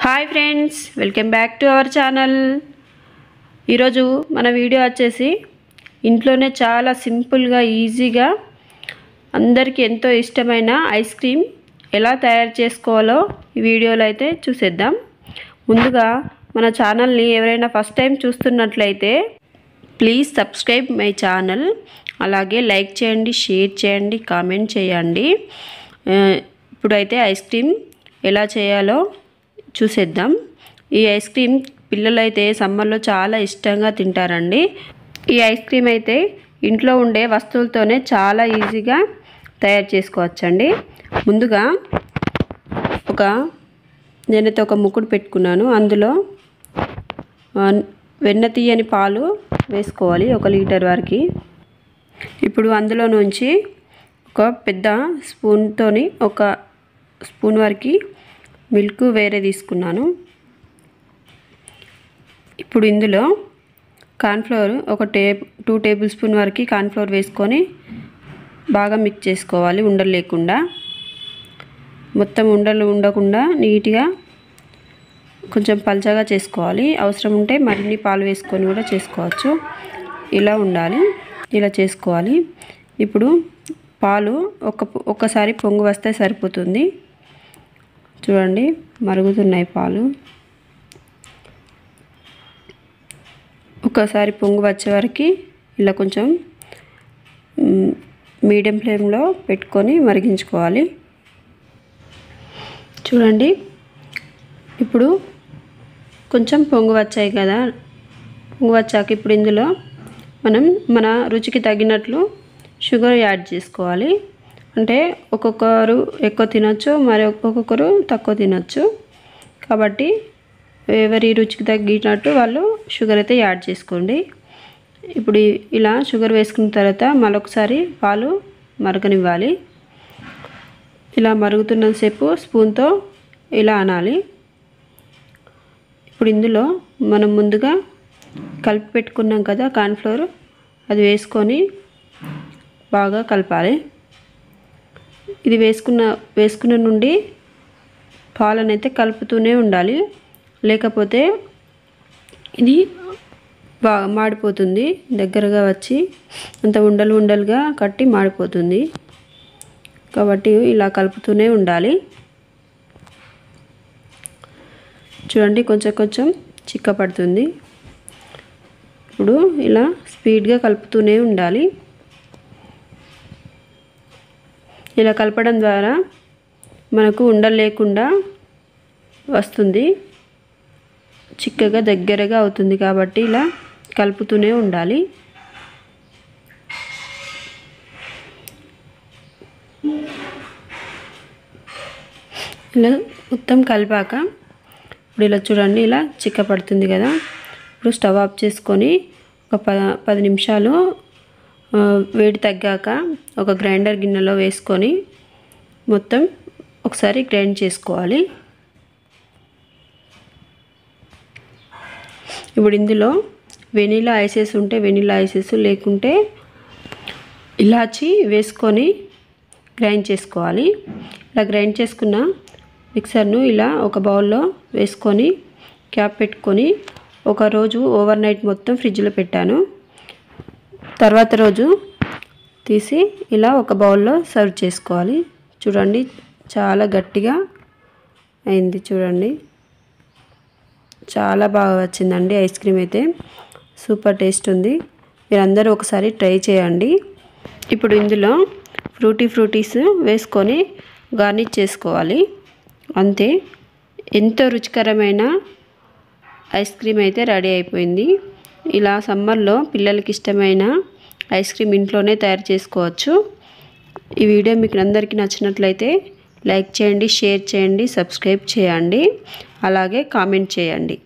Hi friends, welcome back to our channel. ఈరోజు మన video వచ్చేసి ఇంట్లోనే చాలా సింపుల్గా ఈజీగా అందరికీ ఎంతో ఇష్టమైన ఐస్ క్రీమ్ ఎలా తయారు చేసుకోవాలో ఈ వీడియోలో అయితే చూసేద్దాం. ముందుగా మన ఛానల్ని ఎవరైనా ఫస్ట్ టైం చూస్తున్నట్లయితే ప్లీజ్ సబ్స్క్రైబ్ మై ఛానల్. అలాగే లైక్ చేయండి, షేర్ చేయండి, కామెంట్ చేయండి. ఇప్పుడైతే ఐస్ క్రీమ్ ఎలా చేయాలో చూసేద్దాం. ఈ ఐస్ క్రీమ్ పిల్లలైతే సమ్మర్లో చాలా ఇష్టంగా తింటారండి. ఈ ఐస్ క్రీమ్ అయితే ఇంట్లో ఉండే వస్తువులతోనే చాలా ఈజీగా తయారు చేసుకోవచ్చండి. ముందుగా నేనైతే ఒక ముక్కుడు పెట్టుకున్నాను. అందులో వెన్న తీయని పాలు వేసుకోవాలి 1 లీటర్ వరకు. ఇప్పుడు అందులో నుంచి ఒక పెద్ద స్పూన్తోని 1 స్పూన్ వరకు మిల్క్ వేరే తీసుకున్నాను. ఇప్పుడు ఇందులో కార్న్ఫ్లోర్ 2 టేబుల్ స్పూన్ వరకు కార్న్ఫ్లోర్ వేసుకొని బాగా మిక్స్ చేసుకోవాలి, ఉండలు లేకుండా. మొత్తం ఉండలు ఉండకుండా నీట్గా కొంచెం పల్చగా చేసుకోవాలి. అవసరం ఉంటే మరిన్ని పాలు వేసుకొని కూడా చేసుకోవచ్చు. ఇలా ఉండాలి, ఇలా చేసుకోవాలి. ఇప్పుడు పాలు ఒక్కసారి పొంగు వస్తే సరిపోతుంది. చూడండి, మరుగుతున్నాయి పాలు. ఒకసారి పొంగు వచ్చే వరకు ఇలా కొంచెం మీడియం ఫ్లేమ్లో పెట్టుకొని మరిగించుకోవాలి. చూడండి, ఇప్పుడు కొంచెం పొంగు వచ్చాయి కదా. పొంగు వచ్చాక ఇప్పుడు ఇందులో మనం మన రుచికి తగినట్లు షుగర్ యాడ్ చేసుకోవాలి. అంటే ఒక్కొక్కరు ఎక్కువ తినొచ్చు, మరి ఒక్కొక్కరు తక్కువ తినొచ్చు. కాబట్టి ఎవరి రుచికి తగ్గినట్టు వాళ్ళు షుగర్ అయితే యాడ్ చేసుకోండి. ఇప్పుడు ఇలా షుగర్ వేసుకున్న తర్వాత మరొకసారి పాలు మరగనివ్వాలి. ఇలా మరుగుతున్నంతసేపు స్పూన్తో ఇలా అనాలి. ఇప్పుడు ఇందులో మనం ముందుగా కలిపి పెట్టుకున్నాం కదా కార్న్ఫ్లోర్, అది వేసుకొని బాగా కలపాలి. ఇది వేసుకున్న నుండి పాలను అయితే కలుపుతూనే ఉండాలి. లేకపోతే ఇది బాగా మాడిపోతుంది, దగ్గరగా వచ్చి అంత ఉండలు ఉండలుగా కట్టి మాడిపోతుంది. కాబట్టి ఇలా కలుపుతూనే ఉండాలి. చూడండి, కొంచెం కొంచెం చిక్కపడుతుంది. ఇప్పుడు ఇలా స్పీడ్గా కలుపుతూనే ఉండాలి. ఇలా కలపడం ద్వారా మనకు ఉండలు లేకుండా వస్తుంది, చిక్కగా దగ్గరగా అవుతుంది. కాబట్టి ఇలా కలుపుతూనే ఉండాలి. ఇలా మొత్తం కలిపాక ఇప్పుడు ఇలా చూడండి, ఇలా చిక్కపడుతుంది కదా. ఇప్పుడు స్టవ్ ఆఫ్ చేసుకొని ఒక 10 నిమిషాలు వేడి తగ్గాక ఒక గ్రైండర్ గిన్నెలో వేసుకొని మొత్తం ఒకసారి గ్రైండ్ చేసుకోవాలి. ఇప్పుడు ఇందులో వెనీలా ఐసెస్ ఉంటే వెనీలా ఐసెస్, లేకుంటే ఇలాచి వేసుకొని గ్రైండ్ చేసుకోవాలి. ఇలా గ్రైండ్ చేసుకున్న మిక్సర్ను ఇలా ఒక బౌల్లో వేసుకొని క్యాప్ పెట్టుకొని ఒక రోజు ఓవర్ నైట్ మొత్తం ఫ్రిడ్జ్లో పెట్టాను. తర్వాత రోజు తీసి ఇలా ఒక బౌల్లో సర్వ్ చేసుకోవాలి. చూడండి, చాలా గట్టిగా అయింది. చూడండి, చాలా బాగా వచ్చిందండి ఐస్ క్రీమ్ అయితే. సూపర్ టేస్ట్ ఉంది. మీరందరూ ఒకసారి ట్రై చేయండి. ఇప్పుడు ఇందులో ఫ్రూటీస్ వేసుకొని గార్నిష్ చేసుకోవాలి. అంతే, ఎంతో రుచికరమైన ఐస్ క్రీమ్ అయితే రెడీ అయిపోయింది. ఇలా సమ్మర్లో పిల్లలకి ఇష్టమైన ఐస్ క్రీమ్ ఇంట్లోనే తయారు చేసుకోవచ్చు. ఈ వీడియో మీకు అందరికీ నచ్చినట్లయితే లైక్ చేయండి, షేర్ చేయండి, సబ్స్క్రైబ్ చేయండి, అలాగే కామెంట్ చేయండి.